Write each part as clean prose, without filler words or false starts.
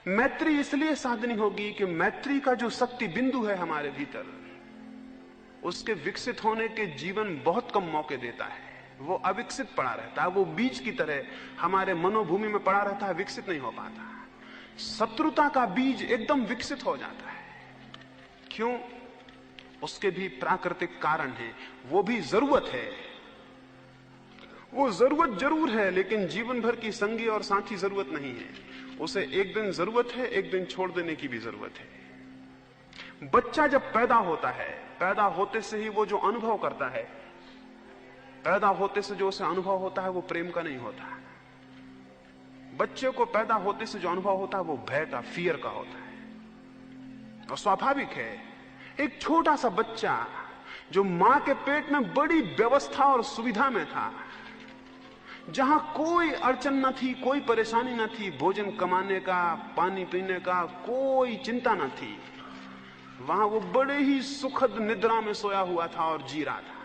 मैत्री इसलिए साधनी होगी कि मैत्री का जो शक्ति बिंदु है हमारे भीतर, उसके विकसित होने के जीवन बहुत कम मौके देता है। वो अविकसित पड़ा रहता है, वो बीज की तरह हमारे मनोभूमि में पड़ा रहता है, विकसित नहीं हो पाता। शत्रुता का बीज एकदम विकसित हो जाता है। क्यों? उसके भी प्राकृतिक कारण है, वो भी जरूरत है। वो जरूरत जरूर है, लेकिन जीवन भर की संगी और साथी जरूरत नहीं है। उसे एक दिन जरूरत है, एक दिन छोड़ देने की भी जरूरत है। बच्चा जब पैदा होता है, पैदा होते से ही वो जो अनुभव करता है, पैदा होते से जो उसे अनुभव होता है वो प्रेम का नहीं होता। बच्चे को पैदा होते से जो अनुभव होता है वो भय का, फियर का होता है। और स्वाभाविक है, एक छोटा सा बच्चा जो मां के पेट में बड़ी व्यवस्था और सुविधा में था, जहां कोई अड़चन न थी, कोई परेशानी न थी, भोजन कमाने का, पानी पीने का कोई चिंता न थी, वहां वो बड़े ही सुखद निद्रा में सोया हुआ था और जी रहा था।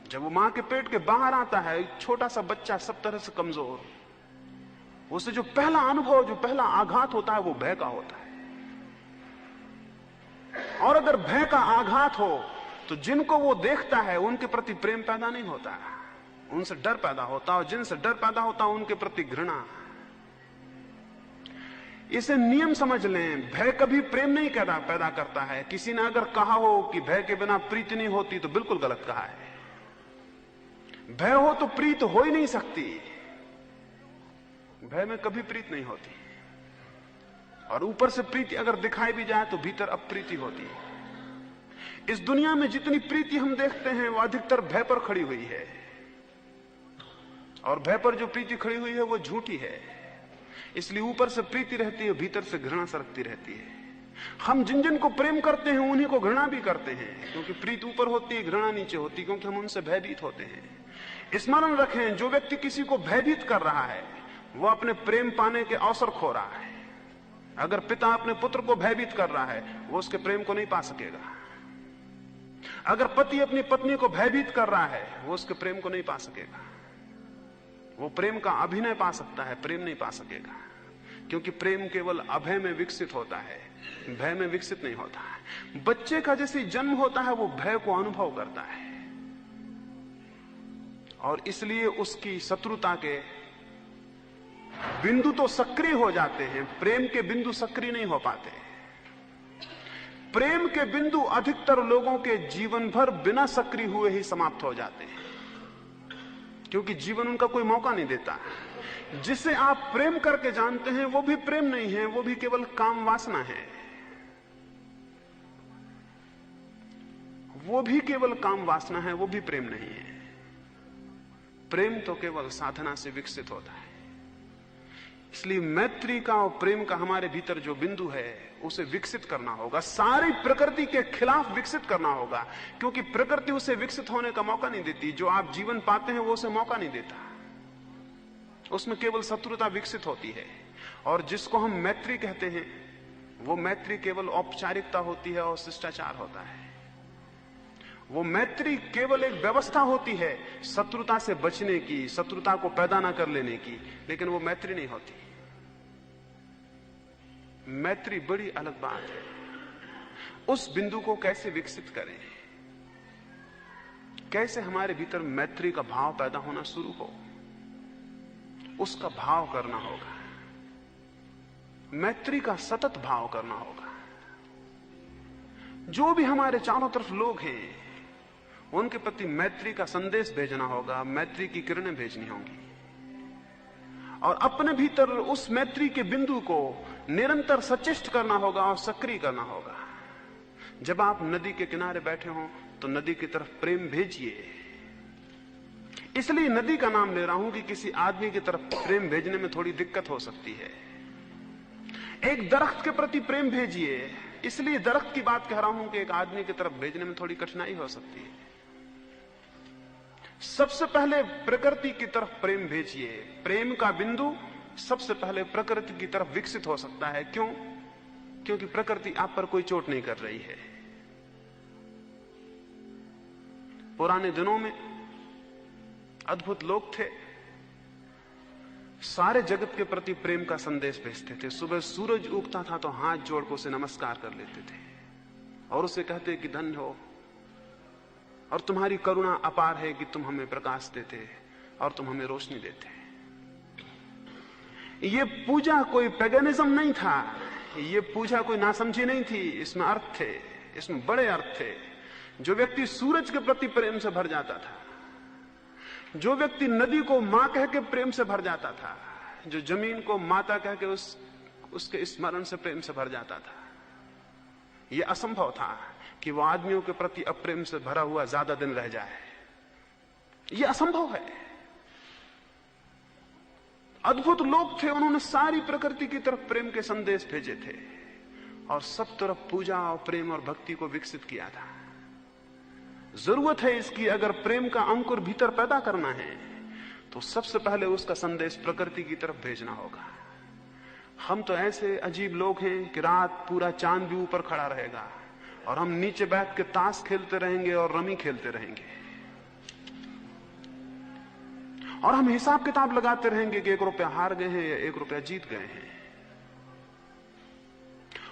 जब वो मां के पेट के बाहर आता है, एक छोटा सा बच्चा सब तरह से कमजोर, उसे जो पहला अनुभव, जो पहला आघात होता है वो भय का होता है। और अगर भय का आघात हो तो जिनको वो देखता है उनके प्रति प्रेम पैदा नहीं होता, उनसे डर पैदा होता, और जिनसे डर पैदा होता उनके प्रति घृणा। इसे नियम समझ लें, भय कभी प्रेम नहीं पैदा करता है। किसी ने अगर कहा हो कि भय के बिना प्रीति नहीं होती, तो बिल्कुल गलत कहा है। भय हो तो प्रीत हो ही नहीं सकती। भय में कभी प्रीत नहीं होती, और ऊपर से प्रीति अगर दिखाई भी जाए तो भीतर अप्रीति होती है। इस दुनिया में जितनी प्रीति हम देखते हैं वो अधिकतर भय पर खड़ी हुई है, और भय पर जो प्रीति खड़ी हुई है वो झूठी है। इसलिए ऊपर से प्रीति रहती है, भीतर से घृणा सरकती रहती है। हम जिन जिन को प्रेम करते हैं उन्हीं को घृणा भी करते हैं, क्योंकि प्रीति ऊपर होती है, घृणा नीचे होती है, क्योंकि हम उनसे भयभीत होते हैं। स्मरण रखें, जो व्यक्ति किसी को भयभीत कर रहा है वो अपने प्रेम पाने के अवसर खो रहा है। अगर पिता अपने पुत्र को भयभीत कर रहा है, वो उसके प्रेम को नहीं पा सकेगा। अगर पति अपनी पत्नी को भयभीत कर रहा है, वो उसके प्रेम को नहीं पा सकेगा। वो प्रेम का अभिनय पा सकता है, प्रेम नहीं पा सकेगा, क्योंकि प्रेम केवल अभय में विकसित होता है, भय में विकसित नहीं होता है। बच्चे का जैसे जन्म होता है वो भय को अनुभव करता है, और इसलिए उसकी शत्रुता के बिंदु तो सक्रिय हो जाते हैं, प्रेम के बिंदु सक्रिय नहीं हो पाते। प्रेम के बिंदु अधिकतर लोगों के जीवन भर बिना सक्रिय हुए ही समाप्त हो जाते हैं, क्योंकि जीवन उनका कोई मौका नहीं देता। जिसे आप प्रेम करके जानते हैं वो भी प्रेम नहीं है, वो भी केवल काम वासना है। वो भी केवल काम वासना है, वो भी प्रेम नहीं है। प्रेम तो केवल साधना से विकसित होता है। इसलिए मैत्री का और प्रेम का हमारे भीतर जो बिंदु है उसे विकसित करना होगा, सारी प्रकृति के खिलाफ विकसित करना होगा, क्योंकि प्रकृति उसे विकसित होने का मौका नहीं देती। जो आप जीवन पाते हैं वो उसे मौका नहीं देता, उसमें केवल शत्रुता विकसित होती है। और जिसको हम मैत्री कहते हैं वो मैत्री केवल औपचारिकता होती है और शिष्टाचार होता है। वो मैत्री केवल एक व्यवस्था होती है शत्रुता से बचने की, शत्रुता को पैदा ना कर लेने की, लेकिन वो मैत्री नहीं होती। मैत्री बड़ी अलग बात है। उस बिंदु को कैसे विकसित करें, कैसे हमारे भीतर मैत्री का भाव पैदा होना शुरू हो, उसका भाव करना होगा। मैत्री का सतत भाव करना होगा। जो भी हमारे चारों तरफ लोग हैं उनके प्रति मैत्री का संदेश भेजना होगा, मैत्री की किरणें भेजनी होंगी, और अपने भीतर उस मैत्री के बिंदु को निरंतर सचेष्ट करना होगा और सक्रिय करना होगा। जब आप नदी के किनारे बैठे हो तो नदी की तरफ प्रेम भेजिए। इसलिए नदी का नाम ले रहा हूं कि किसी आदमी की तरफ प्रेम भेजने में थोड़ी दिक्कत हो सकती है। एक दरख्त के प्रति प्रेम भेजिए, इसलिए दरख्त की बात कह रहा हूं कि एक आदमी की तरफ भेजने में थोड़ी कठिनाई हो सकती है। सबसे पहले प्रकृति की तरफ प्रेम भेजिए। प्रेम का बिंदु सबसे पहले प्रकृति की तरफ विकसित हो सकता है। क्यों? क्योंकि प्रकृति आप पर कोई चोट नहीं कर रही है। पुराने दिनों में अद्भुत लोग थे, सारे जगत के प्रति प्रेम का संदेश भेजते थे। सुबह सूरज उगता था तो हाथ जोड़ कर उसे नमस्कार कर लेते थे और उसे कहते कि धन्य हो और तुम्हारी करुणा अपार है कि तुम हमें प्रकाश देते और तुम हमें रोशनी देते। ये पूजा कोई पैगनिज्म नहीं था, ये पूजा कोई नासमझी नहीं थी, इसमें अर्थ थे, इसमें बड़े अर्थ थे। जो व्यक्ति सूरज के प्रति प्रेम से भर जाता था, जो व्यक्ति नदी को मां कह के प्रेम से भर जाता था, जो जमीन को माता कह के उसके स्मरण से प्रेम से भर जाता था, यह असंभव था कि वह आदमियों के प्रति अप्रेम से भरा हुआ ज्यादा दिन रह जाए। यह असंभव है। अद्भुत लोग थे, उन्होंने सारी प्रकृति की तरफ प्रेम के संदेश भेजे थे और सब तरफ पूजा और प्रेम और भक्ति को विकसित किया था। जरूरत है इसकी, अगर प्रेम का अंकुर भीतर पैदा करना है तो सबसे पहले उसका संदेश प्रकृति की तरफ भेजना होगा। हम तो ऐसे अजीब लोग हैं कि रात पूरा चांद भी ऊपर खड़ा रहेगा और हम नीचे बैठ के ताश खेलते रहेंगे और रमी खेलते रहेंगे और हम हिसाब किताब लगाते रहेंगे कि 1 रुपया हार गए हैं या 1 रुपया जीत गए हैं,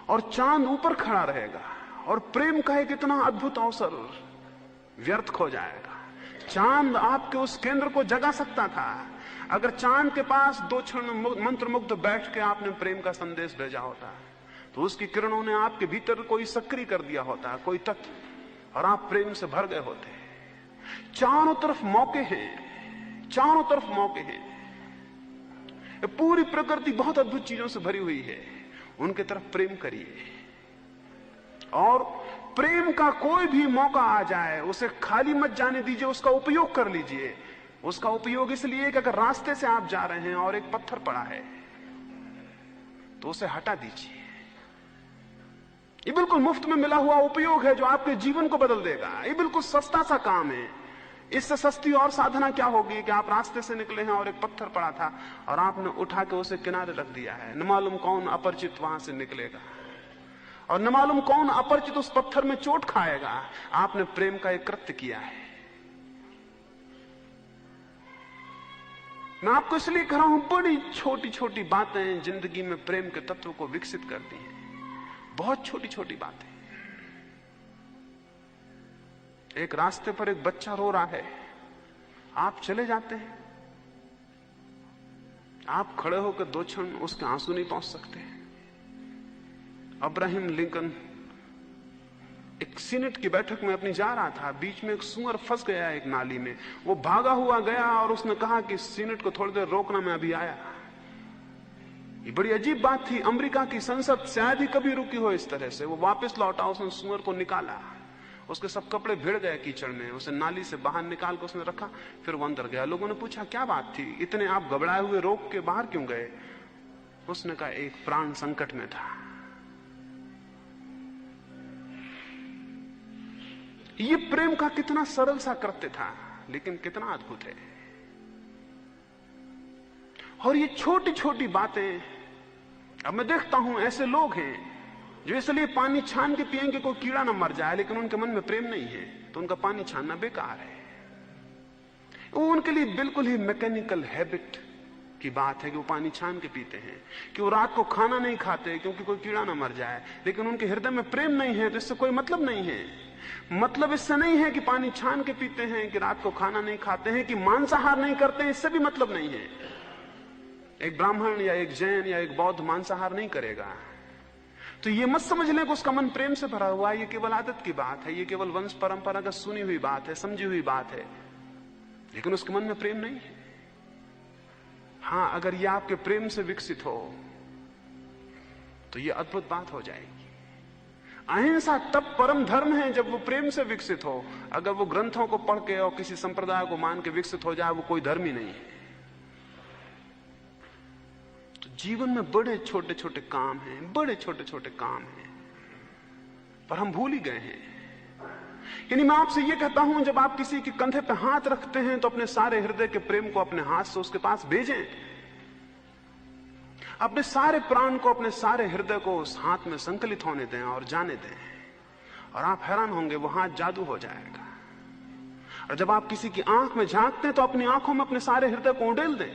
और चांद ऊपर खड़ा रहेगा और प्रेम का एक इतना अद्भुत अवसर व्यर्थ हो जाएगा। चांद आपके उस केंद्र को जगा सकता था। अगर चांद के पास 2 क्षण मंत्रमुग्ध बैठ के आपने प्रेम का संदेश भेजा होता तो उसकी किरणों ने आपके भीतर कोई सक्रिय कर दिया होता, कोई तत्व, और आप प्रेम से भर गए होते। चारों तरफ मौके हैं, चारों तरफ मौके हैं। पूरी प्रकृति बहुत अद्भुत चीजों से भरी हुई है, उनके तरफ प्रेम करिए और प्रेम का कोई भी मौका आ जाए उसे खाली मत जाने दीजिए, उसका उपयोग कर लीजिए। उसका उपयोग इसलिए कि अगर रास्ते से आप जा रहे हैं और एक पत्थर पड़ा है तो उसे हटा दीजिए। ये बिल्कुल मुफ्त में मिला हुआ उपयोग है जो आपके जीवन को बदल देगा। ये बिल्कुल सस्ता सा काम है। इससे सस्ती और साधना क्या होगी कि आप रास्ते से निकले हैं और एक पत्थर पड़ा था और आपने उठा के उसे किनारे रख दिया है। न मालूम कौन अपरिचित वहां से निकलेगा और न मालूम कौन अपरिचित उस पत्थर में चोट खाएगा। आपने प्रेम का एक कृत्य किया है। मैं आपको इसलिए कह रहा हूं, बड़ी छोटी छोटी बातें जिंदगी में प्रेम के तत्व को विकसित करती हैं। बहुत छोटी छोटी बातें। एक रास्ते पर एक बच्चा रो रहा है, आप चले जाते हैं, आप खड़े होकर 2 क्षण उसके आंसू नहीं पहुंच सकते। अब्राहम लिंकन एक सीनेट की बैठक में अपनी जा रहा था, बीच में एक सूअर फंस गया एक नाली में। वो भागा हुआ गया और उसने कहा कि सीनेट को थोड़ी देर रोकना, मैं अभी आया। ये बड़ी अजीब बात थी। अमेरिका की संसद शायद ही कभी रुकी हो इस तरह से। वो वापस लौटा, उसने सूअर को निकाला, उसके सब कपड़े भिड़ गए कीचड़ में, उसे नाली से बाहर निकाल कर उसने रखा, फिर वो अंदर गया। लोगों ने पूछा क्या बात थी, इतने आप घबराए हुए रोक के बाहर क्यों गए? उसने कहा एक प्राण संकट में था। ये प्रेम का कितना सरल सा कृत्य था, लेकिन कितना अद्भुत है। और ये छोटी छोटी बातें, अब मैं देखता हूं ऐसे लोग हैं जो इसलिए पानी छान के पिएंगे कोई कीड़ा ना मर जाए, लेकिन उनके मन में प्रेम नहीं है तो उनका पानी छानना बेकार है। वो उनके लिए बिल्कुल ही मैकेनिकल हैबिट की बात है कि वो पानी छान के पीते हैं, कि वो रात को खाना नहीं खाते क्योंकि कोई कीड़ा ना मर जाए, लेकिन उनके हृदय में प्रेम नहीं है तो इससे कोई मतलब नहीं है। मतलब इससे नहीं है कि पानी छान के पीते हैं, कि रात को खाना नहीं खाते हैं, कि मांसाहार नहीं करते हैं, इससे भी मतलब नहीं है। एक ब्राह्मण या एक जैन या एक बौद्ध मांसाहार नहीं करेगा तो ये मत समझ लें कि उसका मन प्रेम से भरा हुआ है। ये केवल आदत की बात है, ये केवल वंश परंपरा का सुनी हुई बात है, समझी हुई बात है, लेकिन उसके मन में प्रेम नहीं है। हां, अगर ये आपके प्रेम से विकसित हो तो ये अद्भुत बात हो जाएगी। अहिंसा तब परम धर्म है जब वो प्रेम से विकसित हो। अगर वो ग्रंथों को पढ़ के और किसी संप्रदाय को मान के विकसित हो जाए, वो कोई धर्म ही नहीं है। तो जीवन में बड़े छोटे छोटे काम हैं, बड़े छोटे छोटे काम हैं, पर हम भूल ही गए हैं। यानी मैं आपसे ये कहता हूं, जब आप किसी के कंधे पे हाथ रखते हैं तो अपने सारे हृदय के प्रेम को अपने हाथ से उसके पास भेजें। अपने सारे प्राण को, अपने सारे हृदय को उस हाथ में संकलित होने दें और जाने दें, और आप हैरान होंगे वो हाथ जादू हो जाएगा। और जब आप किसी की आंख में झांकते हैं तो अपनी आंखों में अपने सारे हृदय को उड़ेल दें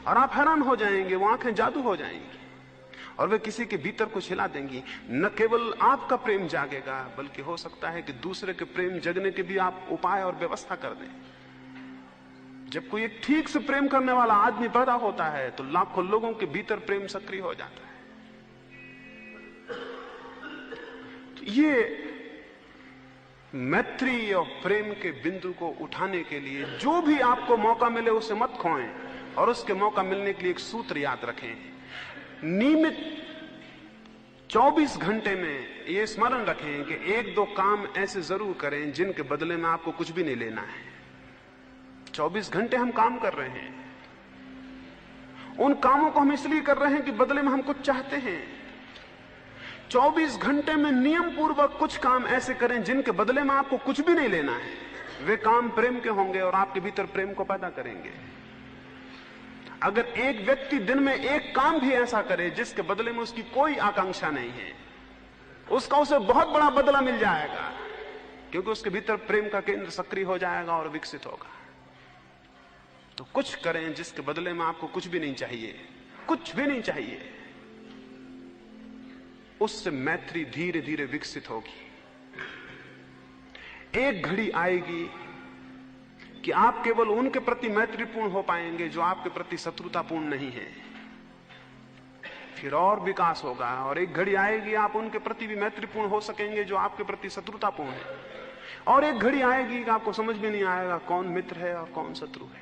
और आप हैरान हो जाएंगे, वो आंखें जादू हो जाएंगी और वे किसी के भीतर कुछ हिला देंगी। न केवल आपका प्रेम जागेगा, बल्कि हो सकता है कि दूसरे के प्रेम जगने के भी आप उपाय और व्यवस्था कर दें। जब कोई एक ठीक से प्रेम करने वाला आदमी पैदा होता है तो लाखों लोगों के भीतर प्रेम सक्रिय हो जाता है। तो ये मैत्री और प्रेम के बिंदु को उठाने के लिए जो भी आपको मौका मिले उसे मत खोएं, और उसके मौका मिलने के लिए एक सूत्र याद रखें। नियमित 24 घंटे में ये स्मरण रखें कि 1-2 काम ऐसे जरूर करें जिनके बदले में आपको कुछ भी नहीं लेना है। 24 घंटे हम काम कर रहे हैं, उन कामों को हम इसलिए कर रहे हैं कि बदले में हम कुछ चाहते हैं। 24 घंटे में नियम पूर्वक कुछ काम ऐसे करें जिनके बदले में आपको कुछ भी नहीं लेना है। वे काम प्रेम के होंगे और आपके भीतर प्रेम को पैदा करेंगे। अगर एक व्यक्ति दिन में एक काम भी ऐसा करे जिसके बदले में उसकी कोई आकांक्षा नहीं है, उसे बहुत बड़ा बदला मिल जाएगा, क्योंकि उसके भीतर प्रेम का केंद्र सक्रिय हो जाएगा और विकसित होगा। तो कुछ करें जिसके बदले में आपको कुछ भी नहीं चाहिए, कुछ भी नहीं चाहिए। उससे मैत्री धीरे धीरे विकसित होगी। एक घड़ी आएगी कि आप केवल उनके प्रति मैत्रीपूर्ण हो पाएंगे जो आपके प्रति शत्रुतापूर्ण नहीं है। फिर और विकास होगा, और एक घड़ी आएगी आप उनके प्रति भी मैत्रीपूर्ण हो सकेंगे जो आपके प्रति शत्रुतापूर्ण है। और एक घड़ी आएगी कि आपको समझ में नहीं आएगा कौन मित्र है और कौन शत्रु है।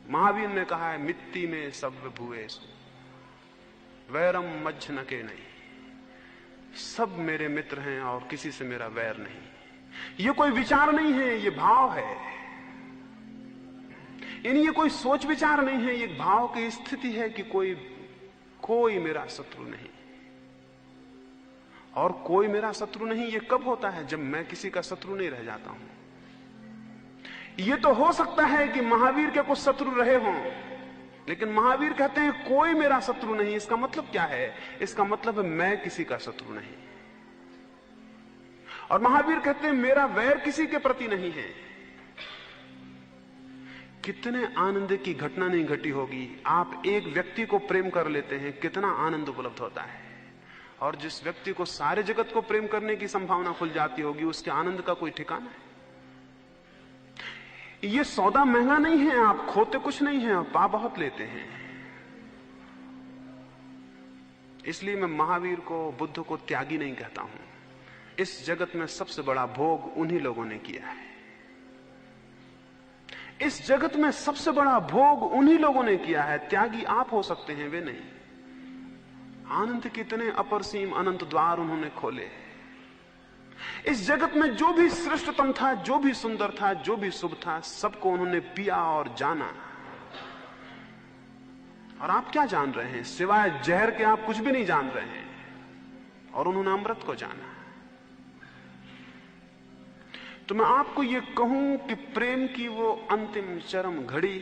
महावीर ने कहा है, मिट्टी में सब भूएसु वैरम मज्झ न के नहीं। सब मेरे मित्र हैं और किसी से मेरा वैर नहीं। ये कोई विचार नहीं है, ये भाव है। ये कोई सोच विचार नहीं है, ये भाव की स्थिति है कि कोई मेरा शत्रु नहीं। और कोई मेरा शत्रु नहीं ये कब होता है? जब मैं किसी का शत्रु नहीं रह जाता हूं। ये तो हो सकता है कि महावीर के कुछ शत्रु रहे हों, लेकिन महावीर कहते हैं कोई मेरा शत्रु नहीं। इसका मतलब क्या है? इसका मतलब है मैं किसी का शत्रु नहीं। और महावीर कहते हैं मेरा वैर किसी के प्रति नहीं है। कितने आनंद की घटना नहीं घटी होगी। आप एक व्यक्ति को प्रेम कर लेते हैं, कितना आनंद उपलब्ध होता है। और जिस व्यक्ति को सारे जगत को प्रेम करने की संभावना खुल जाती होगी, उसके आनंद का कोई ठिकाना है। ये सौदा महंगा नहीं है, आप खोते कुछ नहीं है और पा बहुत लेते हैं। इसलिए मैं महावीर को, बुद्ध को त्यागी नहीं कहता हूं। इस जगत में सबसे बड़ा भोग उन्हीं लोगों ने किया है। इस जगत में सबसे बड़ा भोग उन्हीं लोगों ने किया है। त्यागी आप हो सकते हैं, वे नहीं। आनंद कितने अपरसीम अनंत द्वार उन्होंने खोले। इस जगत में जो भी श्रेष्ठतम था, जो भी सुंदर था, जो भी शुभ था, सबको उन्होंने पिया और जाना। और आप क्या जान रहे हैं? सिवाय जहर के आप कुछ भी नहीं जान रहे हैं। और उन्होंने अमृत को जाना। तो मैं आपको यह कहूं कि प्रेम की वो अंतिम चरम घड़ी,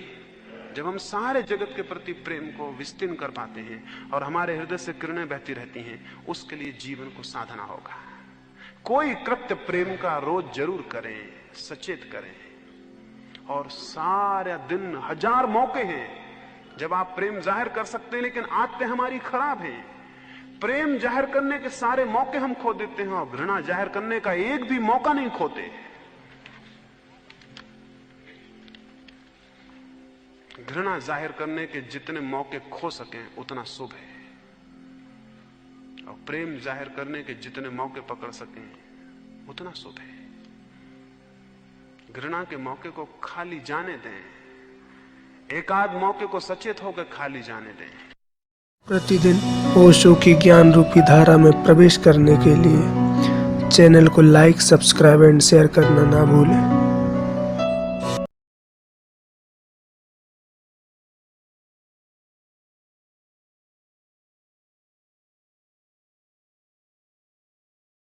जब हम सारे जगत के प्रति प्रेम को विस्तीर्ण कर पाते हैं और हमारे हृदय से किरणें बहती रहती हैं, उसके लिए जीवन को साधना होगा। कोई कृत्य प्रेम का रोज जरूर करें, सचेत करें। और सारा दिन 1000 मौके हैं जब आप प्रेम जाहिर कर सकते हैं, लेकिन आदतें हमारी खराब हैं। प्रेम जाहिर करने के सारे मौके हम खो देते हैं और घृणा जाहिर करने का एक भी मौका नहीं खोते। घृणा जाहिर करने के जितने मौके खो सकें उतना शुभ है, और प्रेम जाहिर करने के जितने मौके पकड़ सकें उतना शुभ है। घृणा के मौके को खाली जाने दें, एक आध मौके को सचेत होकर खाली जाने दें। प्रतिदिन ओशो की ज्ञान रूपी धारा में प्रवेश करने के लिए चैनल को लाइक, सब्सक्राइब एंड शेयर करना ना भूलें।